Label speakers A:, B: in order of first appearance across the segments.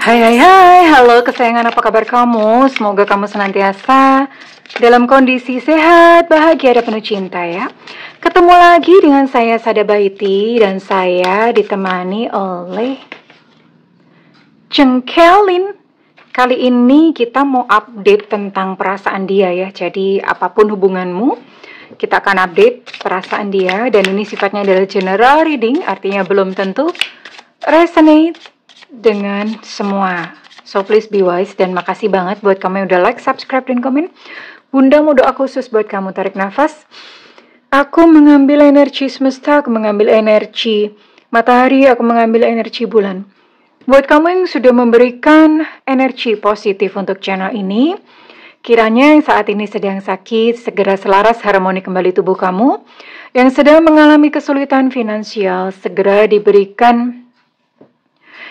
A: Hai hai hai, halo kesayangan, apa kabar kamu? Semoga kamu senantiasa dalam kondisi sehat, bahagia, dan penuh cinta ya. Ketemu lagi dengan saya Sada Baiti, dan saya ditemani oleh Cengkelin. Kali ini kita mau update tentang perasaan dia ya. Jadi apapun hubunganmu, kita akan update perasaan dia. Dan ini sifatnya adalah general reading, artinya belum tentu resonate dengan semua. So please be wise, dan makasih banget buat kamu yang udah like, subscribe, dan komen. Bunda mau doa khusus buat kamu. Tarik nafas. Aku mengambil energi semesta, aku mengambil energi matahari, aku mengambil energi bulan. Buat kamu yang sudah memberikan energi positif untuk channel ini, kiranya yang saat ini sedang sakit, segera selaras harmoni kembali tubuh kamu. Yang sedang mengalami kesulitan finansial, segera diberikan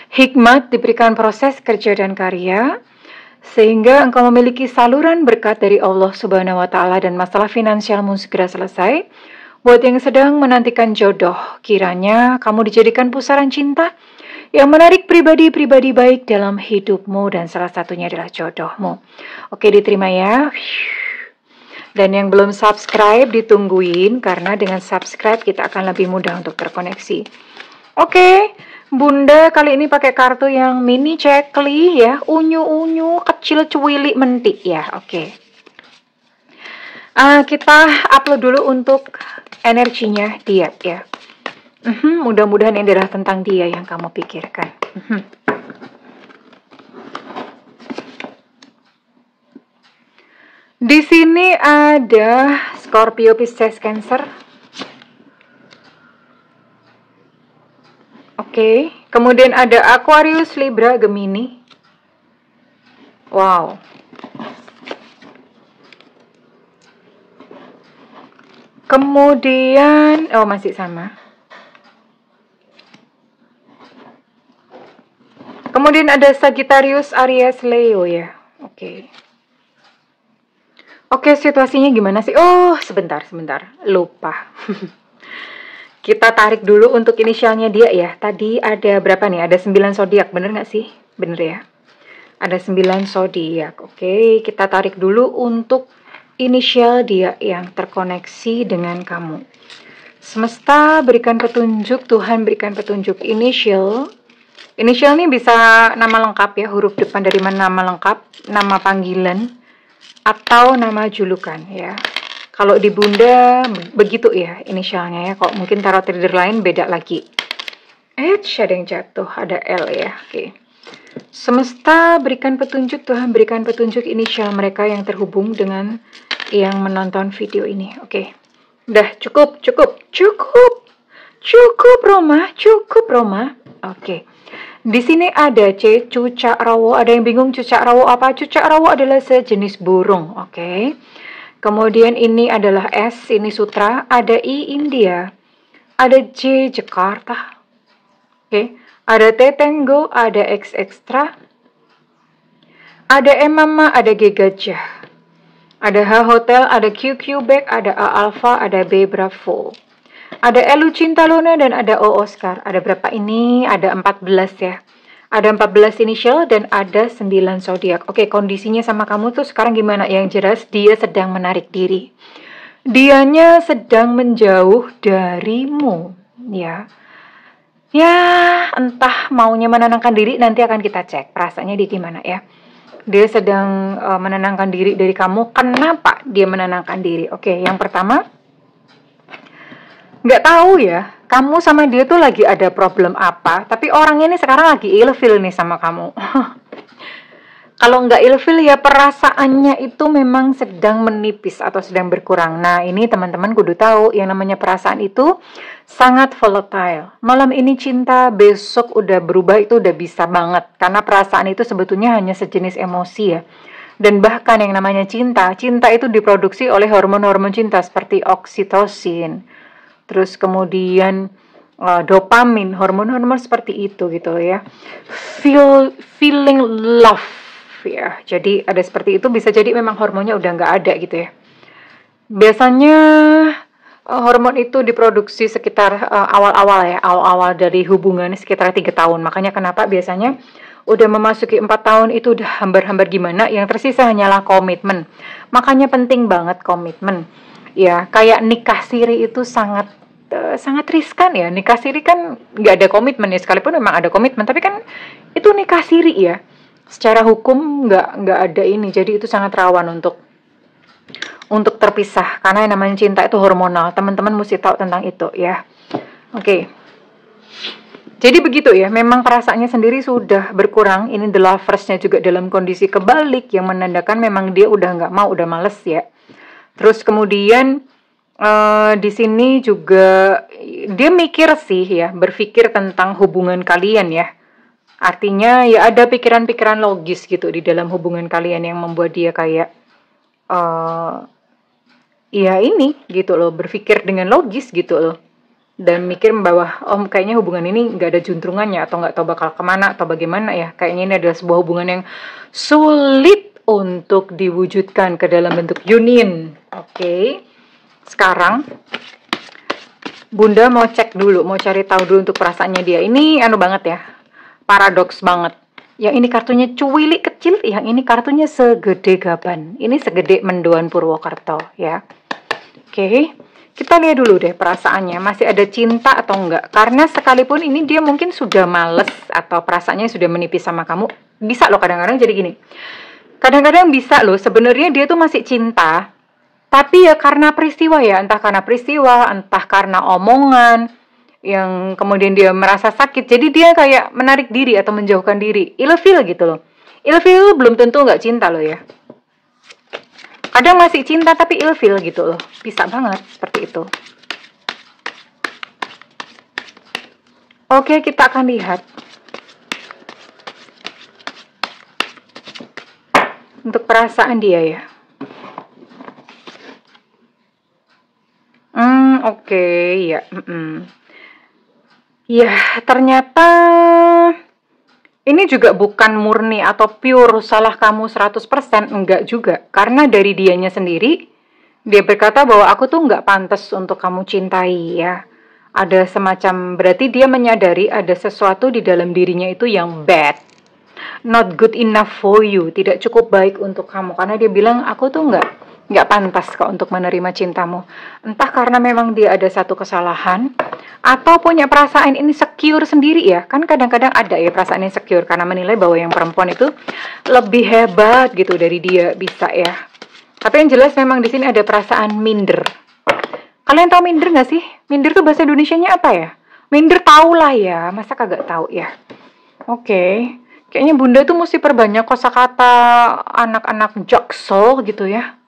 A: hikmat, diberikan proses kerja dan karya, sehingga engkau memiliki saluran berkat dari Allah Subhanahu wa Ta'ala dan masalah finansialmu segera selesai. Buat yang sedang menantikan jodoh, kiranya kamu dijadikan pusaran cinta yang menarik pribadi-pribadi baik dalam hidupmu, dan salah satunya adalah jodohmu. Oke, diterima ya. Dan yang belum subscribe ditungguin, karena dengan subscribe kita akan lebih mudah untuk terkoneksi. Oke, Bunda kali ini pakai kartu yang mini cekli ya, unyu-unyu, kecil, cuwili, mentik ya. Oke. Kita upload dulu untuk energinya dia ya. Mudah-mudahan ini adalah tentang dia yang kamu pikirkan. Di sini ada Scorpio, Pisces, Cancer. Oke, kemudian ada Aquarius, Libra, Gemini. Wow. Kemudian, masih sama. Kemudian ada Sagittarius, Aries, Leo ya. Oke. Oke, situasinya gimana sih? Oh, sebentar. Lupa. Kita tarik dulu untuk inisialnya dia ya. Tadi ada berapa nih? Ada 9 zodiak, bener nggak sih? Bener ya. Ada 9 zodiak. Oke, kita tarik dulu untuk inisial dia yang terkoneksi dengan kamu. Semesta berikan petunjuk, Tuhan berikan petunjuk. Inisial ini bisa nama lengkap ya, huruf depan dari nama lengkap, nama panggilan, atau nama julukan ya. Kalau di Bunda begitu ya inisialnya ya. Kok mungkin tarot reader lain beda lagi. Ada yang jatuh, ada L ya. Oke. Semesta berikan petunjuk, Tuhan berikan petunjuk inisial mereka yang terhubung dengan yang menonton video ini. Oke. Udah cukup Roma. Oke. Di sini ada C, cucak rawo. Ada yang bingung cucak rawo apa? Cucak rawo adalah sejenis burung. Oke. Kemudian ini adalah S, ini sutra. Ada I, India. Ada J, Jakarta. Oke. Ada T, Tango. Ada X, Extra. Ada M, Mama. Ada G, Gajah. Ada H, Hotel. Ada Q, Quebec. Ada A, Alpha. Ada B, Bravo. Ada L, Cinta Luna, dan ada O, Oscar. Ada berapa ini? Ada 14 ya. Ada 14 inisial dan ada 9 zodiak. Oke, kondisinya sama kamu tuh sekarang gimana? Yang jelas dia sedang menarik diri. Dianya sedang menjauh darimu, ya. Ya, entah maunya menenangkan diri, nanti akan kita cek perasaannya dia gimana ya. Dia sedang menenangkan diri dari kamu. Kenapa dia menenangkan diri? Oke, yang pertama, nggak tahu ya, kamu sama dia tuh lagi ada problem apa, tapi orang ini sekarang lagi ilfil nih sama kamu. Kalau nggak ilfil ya perasaannya itu memang sedang menipis atau sedang berkurang. Nah ini teman-teman kudu tahu, yang namanya perasaan itu sangat volatile. Malam ini cinta, besok udah berubah, itu udah bisa banget. Karena perasaan itu sebetulnya hanya sejenis emosi ya. Dan bahkan yang namanya cinta itu diproduksi oleh hormon-hormon cinta seperti oksitosin. Terus kemudian dopamin, hormon-hormon seperti itu gitu ya. Feeling love ya. Jadi ada seperti itu, bisa jadi memang hormonnya udah nggak ada gitu ya. Biasanya hormon itu diproduksi sekitar awal-awal dari hubungan sekitar 3 tahun. Makanya kenapa biasanya Udah memasuki 4 tahun itu udah hambar-hambar gimana, yang tersisa hanyalah komitmen. Makanya penting banget komitmen. Ya, kayak nikah siri itu sangat sangat riskan ya. Nikah siri kan nggak ada komitmen ya, sekalipun memang ada komitmen, tapi kan itu nikah siri ya. Secara hukum nggak ada ini, jadi itu sangat rawan untuk terpisah, karena yang namanya cinta itu hormonal. Teman-teman mesti tahu tentang itu ya. Oke. Jadi begitu ya, memang perasaannya sendiri sudah berkurang. Ini the lovers-nya juga dalam kondisi kebalik, yang menandakan memang dia udah nggak mau, udah males ya. Terus kemudian di sini juga dia mikir sih ya, berpikir tentang hubungan kalian ya. Artinya ya ada pikiran-pikiran logis gitu di dalam hubungan kalian yang membuat dia kayak ya ini gitu loh, berpikir dengan logis gitu loh, dan mikir bahwa kayaknya hubungan ini nggak ada juntrungannya, atau nggak tahu bakal kemana atau bagaimana ya. Kayaknya ini adalah sebuah hubungan yang sulit untuk diwujudkan ke dalam bentuk union. Oke. Sekarang Bunda mau cek dulu, mau cari tahu dulu untuk perasaannya dia. Ini anu banget ya, paradoks banget. Yang ini kartunya cuwilik kecil, yang ini kartunya segede gaban. Ini segede mendoan Purwokerto ya. Oke, kita lihat dulu deh perasaannya, masih ada cinta atau enggak. Karena sekalipun ini dia mungkin sudah males atau perasaannya sudah menipis sama kamu. Bisa loh kadang-kadang jadi gini. Kadang-kadang bisa loh, sebenarnya dia tuh masih cinta, tapi ya karena peristiwa ya, entah karena peristiwa, entah karena omongan, yang kemudian dia merasa sakit, jadi dia kayak menarik diri atau menjauhkan diri. Ilfil gitu loh. Ilfil belum tentu nggak cinta loh ya. Kadang masih cinta tapi ilfil gitu loh. Bisa banget seperti itu. Oke, kita akan lihat untuk perasaan dia ya. Oke, ya. Ya, ternyata ini juga bukan murni atau pure salah kamu 100%, enggak juga. Karena dari dianya sendiri, dia berkata bahwa aku tuh enggak pantas untuk kamu cintai ya. Ada semacam, berarti dia menyadari ada sesuatu di dalam dirinya itu yang bad. Not good enough for you, tidak cukup baik untuk kamu. Karena dia bilang, aku tuh nggak pantas kok untuk menerima cintamu. Entah karena memang dia ada satu kesalahan, atau punya perasaan insecure sendiri ya. Kan kadang-kadang ada ya perasaan insecure, karena menilai bahwa yang perempuan itu lebih hebat gitu dari dia, bisa ya. Tapi yang jelas memang di sini ada perasaan minder. Kalian tahu minder nggak sih? Minder tuh bahasa Indonesianya apa ya? Minder tahu lah ya, masa kagak tahu ya? Oke. Kayaknya Bunda tuh mesti perbanyak kosakata anak-anak Jaksel gitu ya.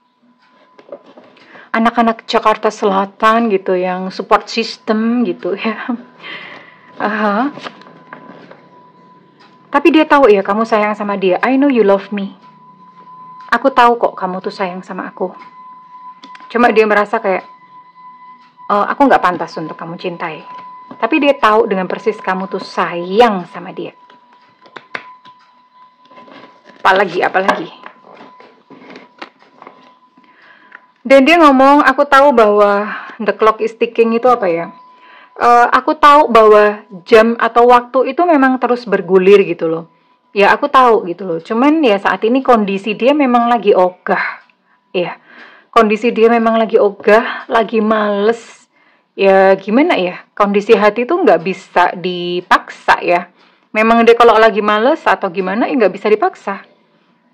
A: Anak-anak Jakarta Selatan gitu, yang support system gitu ya. Tapi dia tahu ya kamu sayang sama dia. I know you love me. Aku tahu kok kamu tuh sayang sama aku. Cuma dia merasa kayak aku nggak pantas untuk kamu cintai. Tapi dia tahu dengan persis kamu tuh sayang sama dia. Apalagi. Dan dia ngomong, aku tahu bahwa the clock is ticking itu apa ya? Aku tahu bahwa jam atau waktu itu memang terus bergulir gitu loh. Ya aku tahu gitu loh. Cuman ya saat ini kondisi dia memang lagi ogah. Ya, kondisi dia memang lagi ogah, lagi males. Ya gimana ya? Kondisi hati itu nggak bisa dipaksa ya. Memang dia kalau lagi males atau gimana ya nggak bisa dipaksa.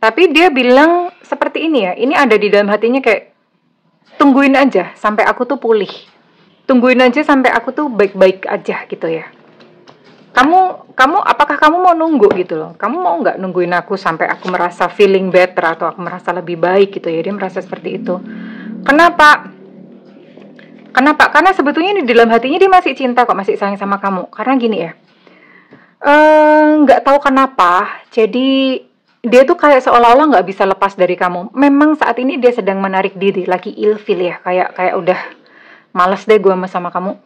A: Tapi dia bilang seperti ini ya. Ini ada di dalam hatinya kayak, tungguin aja sampai aku tuh pulih. Tungguin aja sampai aku tuh baik-baik aja gitu ya. Apakah kamu mau nunggu gitu loh? Kamu mau nggak nungguin aku sampai aku merasa feeling better atau aku merasa lebih baik gitu ya? Dia merasa seperti itu. Kenapa? Karena sebetulnya di dalam hatinya dia masih cinta kok, masih sayang sama kamu. Karena gini ya, nggak tahu kenapa. Jadi dia tuh kayak seolah-olah nggak bisa lepas dari kamu. Memang saat ini dia sedang menarik diri, lagi ilfil ya, kayak udah malas deh gue sama kamu.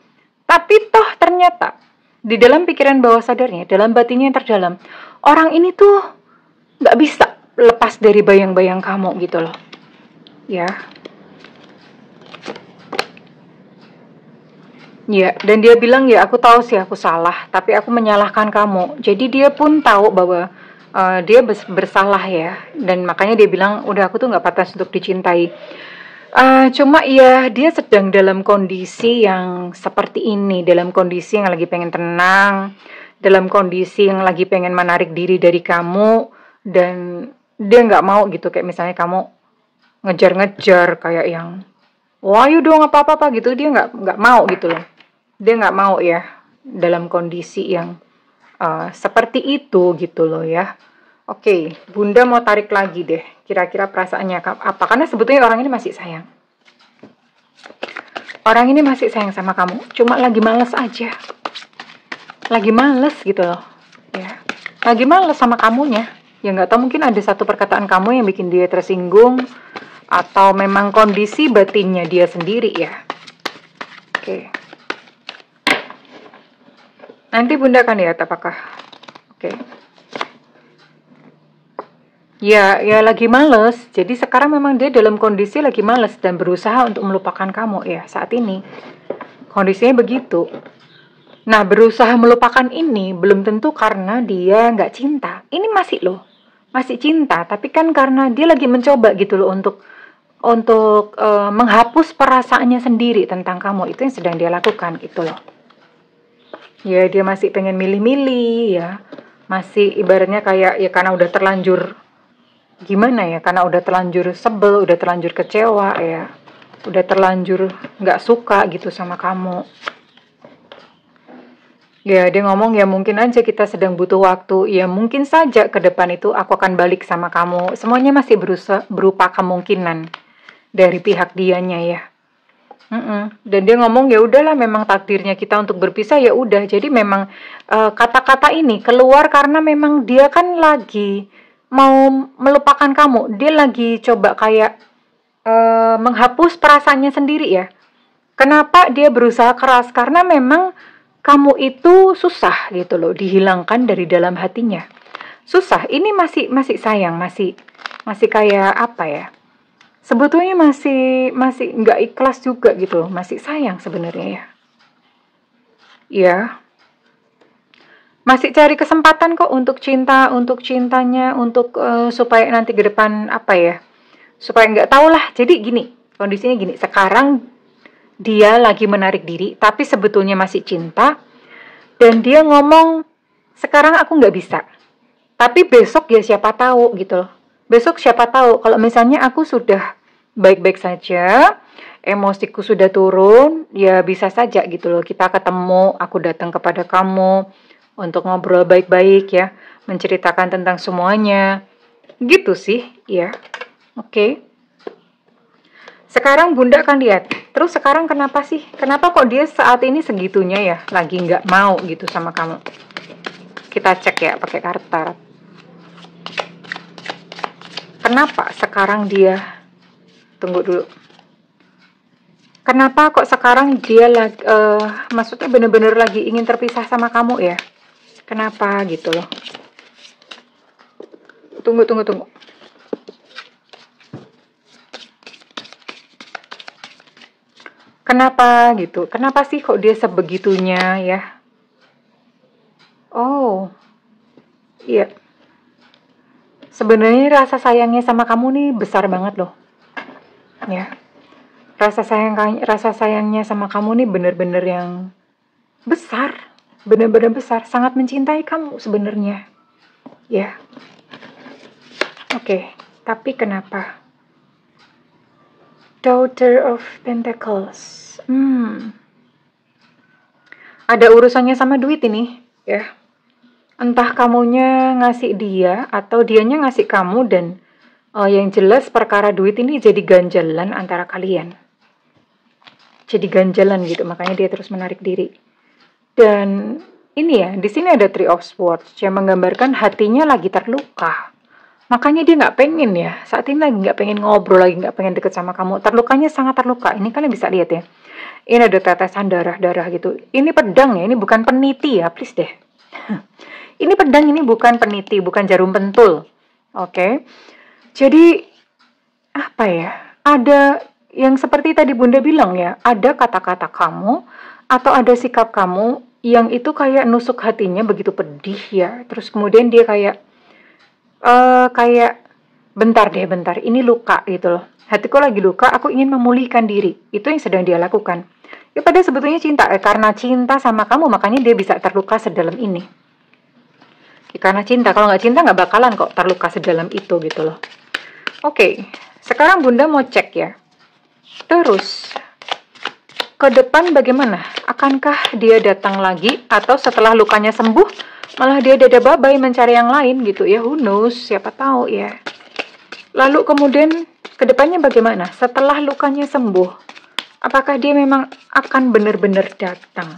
A: Tapi toh ternyata di dalam pikiran bawah sadarnya, dalam batinnya yang terdalam, orang ini tuh nggak bisa lepas dari bayang-bayang kamu gitu loh. Ya. Ya, dan dia bilang ya aku tahu sih aku salah, tapi aku menyalahkan kamu. Jadi dia pun tahu bahwa dia bersalah ya, dan makanya dia bilang udah aku tuh nggak pantas untuk dicintai. Cuma ya dia sedang dalam kondisi yang seperti ini, dalam kondisi yang lagi pengen tenang, dalam kondisi yang lagi pengen menarik diri dari kamu, dan dia nggak mau gitu, kayak misalnya kamu ngejar-ngejar kayak yang wah ayo dong apa-apa gitu, dia nggak mau gitu loh, dia nggak mau ya dalam kondisi yang seperti itu gitu loh ya. Oke, Bunda mau tarik lagi deh, kira-kira perasaannya apa, karena sebetulnya orang ini masih sayang. Orang ini masih sayang sama kamu, cuma lagi males aja. Lagi males gitu loh ya. Lagi males sama kamunya. Ya nggak tahu, mungkin ada satu perkataan kamu yang bikin dia tersinggung, atau memang kondisi batinnya dia sendiri ya. Oke. Nanti Bunda akan lihat apakah. Oke. Ya lagi males. Jadi sekarang memang dia dalam kondisi lagi males dan berusaha untuk melupakan kamu ya saat ini. Kondisinya begitu. Nah, berusaha melupakan ini belum tentu karena dia nggak cinta. Ini masih loh, masih cinta. Tapi kan karena dia lagi mencoba gitu loh untuk menghapus perasaannya sendiri tentang kamu. Itu yang sedang dia lakukan gitu loh. Ya dia masih pengen milih-milih ya. Masih ibaratnya kayak ya karena udah terlanjur gimana ya, karena udah terlanjur sebel, udah terlanjur kecewa ya, udah terlanjur nggak suka gitu sama kamu ya. Dia ngomong ya mungkin aja kita sedang butuh waktu, ya mungkin saja ke depan itu aku akan balik sama kamu. Semuanya masih berupa kemungkinan dari pihak dianya ya. Dan dia ngomong ya udahlah, memang takdirnya kita untuk berpisah ya udah. Jadi memang kata-kata ini keluar karena memang dia kan lagi mau melupakan kamu. Dia lagi coba kayak menghapus perasaannya sendiri ya. Kenapa dia berusaha keras? Karena memang kamu itu susah gitu loh dihilangkan dari dalam hatinya. Susah. Ini masih sayang, masih kayak apa ya? Sebetulnya masih nggak ikhlas juga gitu loh. Masih sayang sebenarnya ya. Ya. Masih cari kesempatan kok untuk cintanya, untuk supaya nanti ke depan apa ya, supaya nggak tahu lah. Jadi gini, kondisinya gini, sekarang dia lagi menarik diri, tapi sebetulnya masih cinta, dan dia ngomong, sekarang aku nggak bisa, tapi besok ya siapa tahu gitu loh. Besok siapa tahu, kalau misalnya aku sudah baik-baik saja, emosiku sudah turun, ya bisa saja gitu loh, kita ketemu, aku datang kepada kamu, untuk ngobrol baik-baik ya, menceritakan tentang semuanya, gitu sih, ya. Oke. Sekarang Bunda akan lihat, terus sekarang kenapa sih? Kenapa kok dia saat ini segitunya ya, lagi nggak mau gitu sama kamu? Kita cek ya, pakai kartu tarot. Kenapa sekarang dia, tunggu dulu. Kenapa kok sekarang dia lagi, maksudnya bener-bener lagi ingin terpisah sama kamu ya? Kenapa gitu loh? Tunggu. Kenapa gitu? Kenapa sih kok dia sebegitunya ya? Oh, iya. Sebenarnya rasa sayangnya sama kamu nih besar banget loh. Ya. Rasa sayangnya sama kamu nih bener-bener yang besar. Benar-benar besar, sangat mencintai kamu sebenarnya. Ya. Oke, tapi kenapa? Daughter of Pentacles. Ada urusannya sama duit ini, ya. Entah kamunya ngasih dia atau dianya ngasih kamu, dan yang jelas perkara duit ini jadi ganjalan antara kalian. Jadi ganjalan gitu, makanya dia terus menarik diri. Dan ini ya, di sini ada Three of Swords yang menggambarkan hatinya lagi terluka. Makanya dia nggak pengen ya, saat ini lagi nggak pengen ngobrol, lagi nggak pengen deket sama kamu. Terlukanya sangat terluka. Ini kalian bisa lihat ya. Ini ada tetesan darah-darah gitu. Ini pedang ya, ini bukan peniti ya, please deh. Ini pedang, ini bukan peniti, bukan jarum pentul. Oke. Jadi apa ya? Ada yang seperti tadi Bunda bilang ya, ada kata-kata kamu atau ada sikap kamu yang itu kayak nusuk hatinya begitu pedih ya. Terus kemudian dia kayak Kayak bentar deh, bentar. Ini luka gitu loh. Hatiku lagi luka, aku ingin memulihkan diri. Itu yang sedang dia lakukan. Ya pada sebetulnya cinta, karena cinta sama kamu, makanya dia bisa terluka sedalam ini. Ya, karena cinta, kalau nggak cinta nggak bakalan kok terluka sedalam itu gitu loh. Oke, sekarang Bunda mau cek ya. Terus, ke depan bagaimana? Akankah dia datang lagi? Atau setelah lukanya sembuh, malah dia dada-babai mencari yang lain gitu ya? Who knows, siapa tahu ya. Lalu kemudian kedepannya bagaimana? Setelah lukanya sembuh, apakah dia memang akan benar-benar datang?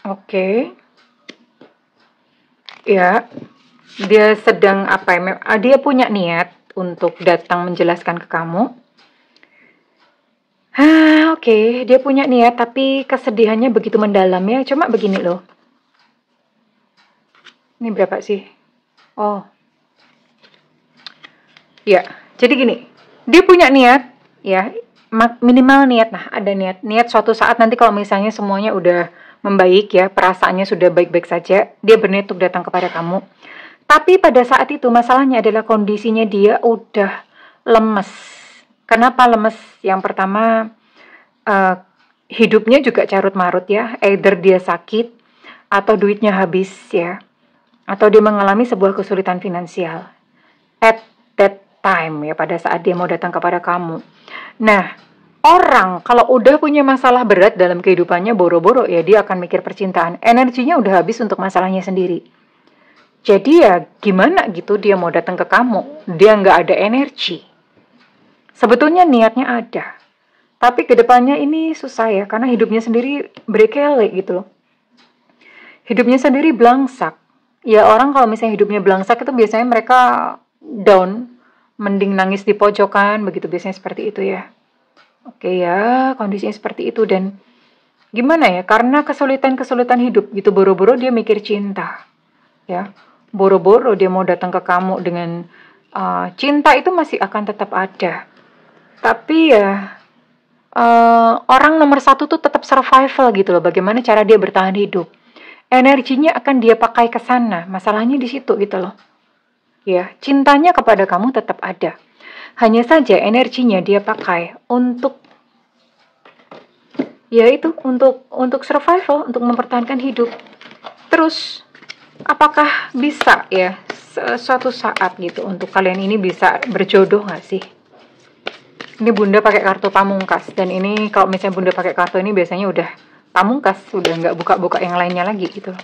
A: Oke. Ya, dia sedang apa ya? Dia punya niat untuk datang menjelaskan ke kamu. Oke, dia punya niat tapi kesedihannya begitu mendalam ya. Cuma begini loh. Ini berapa sih? Oh. Ya, jadi gini. Dia punya niat ya, minimal niat. Nah, ada niat suatu saat nanti kalau misalnya semuanya udah membaik ya, perasaannya sudah baik-baik saja, dia berniat untuk datang kepada kamu. Tapi pada saat itu masalahnya adalah kondisinya dia udah lemes. Kenapa lemes? Yang pertama, hidupnya juga carut-marut ya. Either dia sakit, atau duitnya habis ya. Atau dia mengalami sebuah kesulitan finansial. At that time ya, pada saat dia mau datang kepada kamu. Nah, orang kalau udah punya masalah berat dalam kehidupannya, boro-boro ya dia akan mikir percintaan. Energinya udah habis untuk masalahnya sendiri. Jadi ya gimana gitu dia mau datang ke kamu, dia nggak ada energi. Sebetulnya niatnya ada, tapi kedepannya ini susah ya, karena hidupnya sendiri berkele gitu loh. Hidupnya sendiri belangsak. Ya orang kalau misalnya hidupnya belangsak itu biasanya mereka down, mending nangis di pojokan, begitu biasanya seperti itu ya. Oke ya, kondisinya seperti itu dan gimana ya, karena kesulitan-kesulitan hidup gitu, boro-boro dia mikir cinta. Ya, boro-boro dia mau datang ke kamu dengan cinta itu masih akan tetap ada. Tapi ya orang nomor satu tuh tetap survival gitu loh. Bagaimana cara dia bertahan hidup? Energinya akan dia pakai ke sana. Masalahnya di situ gitu loh. Ya, cintanya kepada kamu tetap ada. Hanya saja energinya dia pakai untuk ya itu untuk survival, untuk mempertahankan hidup. Terus apakah bisa ya suatu saat gitu untuk kalian ini bisa berjodoh nggak sih? Ini Bunda pakai kartu pamungkas dan ini kalau misalnya Bunda pakai kartu ini biasanya udah pamungkas, udah nggak buka-buka yang lainnya lagi gitu.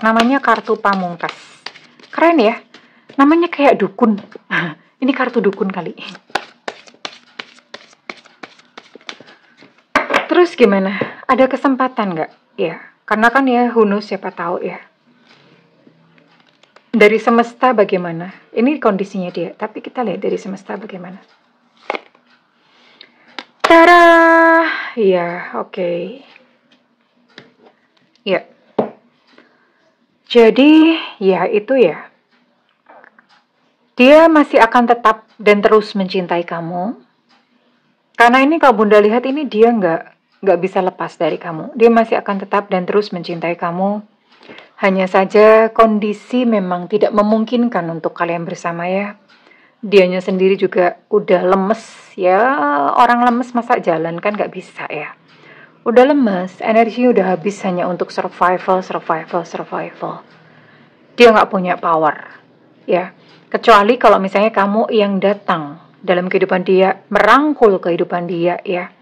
A: Namanya kartu pamungkas. Keren ya? Namanya kayak dukun. Ini kartu dukun kali. Terus gimana? Ada kesempatan nggak? Ya, karena kan ya Hunus siapa tahu ya. Dari semesta bagaimana? Ini kondisinya dia, tapi kita lihat dari semesta bagaimana. Tada! Ya, oke. Ya. Jadi, ya itu ya. Dia masih akan tetap dan terus mencintai kamu. Karena ini kalau Bunda lihat ini dia nggak bisa lepas dari kamu. Dia masih akan tetap dan terus mencintai kamu. Hanya saja kondisi memang tidak memungkinkan untuk kalian bersama ya. Dianya sendiri juga udah lemes ya. Orang lemes masa jalan kan nggak bisa ya. Udah lemes, energinya udah habis hanya untuk survival. Dia nggak punya power ya. Kecuali kalau misalnya kamu yang datang dalam kehidupan dia, merangkul kehidupan dia ya.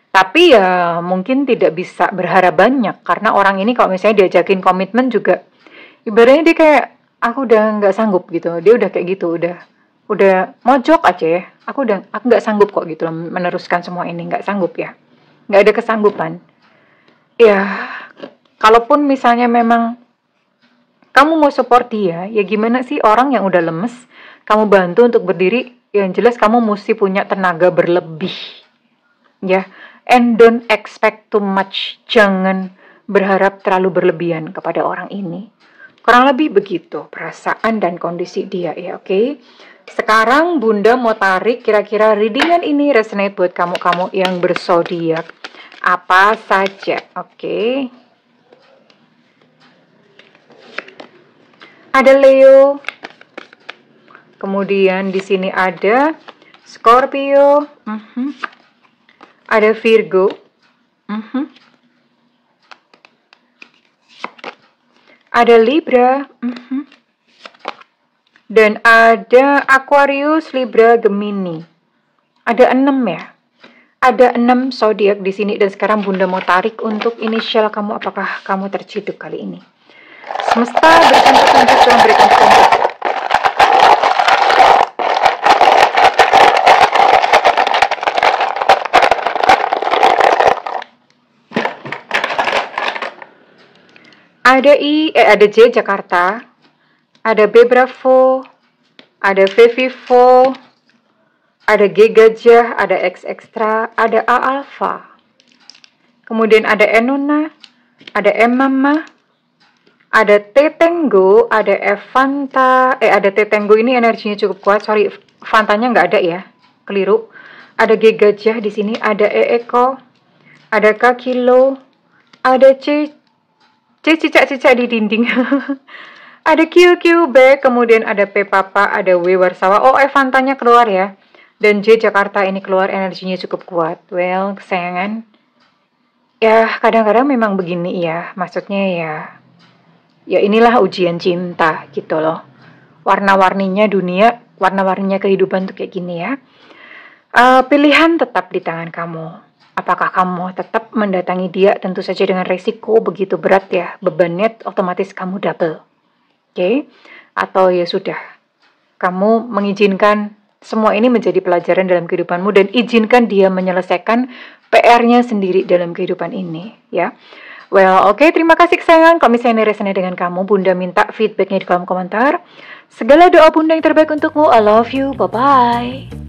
A: Tapi ya mungkin tidak bisa berharap banyak karena orang ini kalau misalnya diajakin komitmen juga ibaratnya dia kayak aku udah nggak sanggup gitu. Dia udah kayak gitu, udah mojok aja ya. Aku nggak sanggup kok gitu loh meneruskan semua ini, nggak sanggup ya. Nggak ada kesanggupan. Ya, kalaupun misalnya memang kamu mau support dia, ya gimana sih orang yang udah lemes, kamu bantu untuk berdiri, yang jelas kamu mesti punya tenaga berlebih. Ya, and don't expect too much. Jangan berharap terlalu berlebihan kepada orang ini. Kurang lebih begitu perasaan dan kondisi dia ya, oke? Sekarang Bunda mau tarik kira-kira readingan ini resonate buat kamu-kamu yang berzodiak Apa saja, oke. Ada Leo. Kemudian di sini ada Scorpio. Ada Virgo. Ada Libra. Dan ada Aquarius, Libra, Gemini. Ada 6 ya. Ada 6 zodiak di sini, dan sekarang Bunda mau tarik untuk inisial kamu. Apakah kamu terciduk kali ini? Semesta berikan petunjuk, Tuhan berikan petunjuk. Ada J Jakarta, ada B Bravo, ada V Vivo, ada G Gajah, ada X Extra, ada A Alpha. Kemudian ada Enona, ada M Mama, ada T Tango, ada F Fanta, ada T Tango ini energinya cukup kuat. Sorry, Fantanya nggak ada ya, keliru. Ada G Gajah di sini, ada E Eko, ada K Kilo, ada C cicak-cicak di dinding. Ada QQ Back, kemudian ada P Papa, ada W Warsawa. Oh, Fantanya keluar ya. Dan J Jakarta ini keluar, energinya cukup kuat. Well, kesayangan. Ya, kadang-kadang memang begini ya. Maksudnya ya inilah ujian cinta gitu loh. Warna-warninya dunia, warna-warninya kehidupan tuh kayak gini ya. Pilihan tetap di tangan kamu. Apakah kamu tetap mendatangi dia? Tentu saja dengan resiko begitu berat ya. Bebannya otomatis kamu double. Oke? Atau ya sudah, kamu mengizinkan semua ini menjadi pelajaran dalam kehidupanmu dan izinkan dia menyelesaikan PR-nya sendiri dalam kehidupan ini ya. Well, oke, terima kasih kesayangan. Kalau misalnya ini resonate dengan kamu, Bunda minta feedbacknya di kolom komentar. Segala doa Bunda yang terbaik untukmu. I love you. Bye-bye.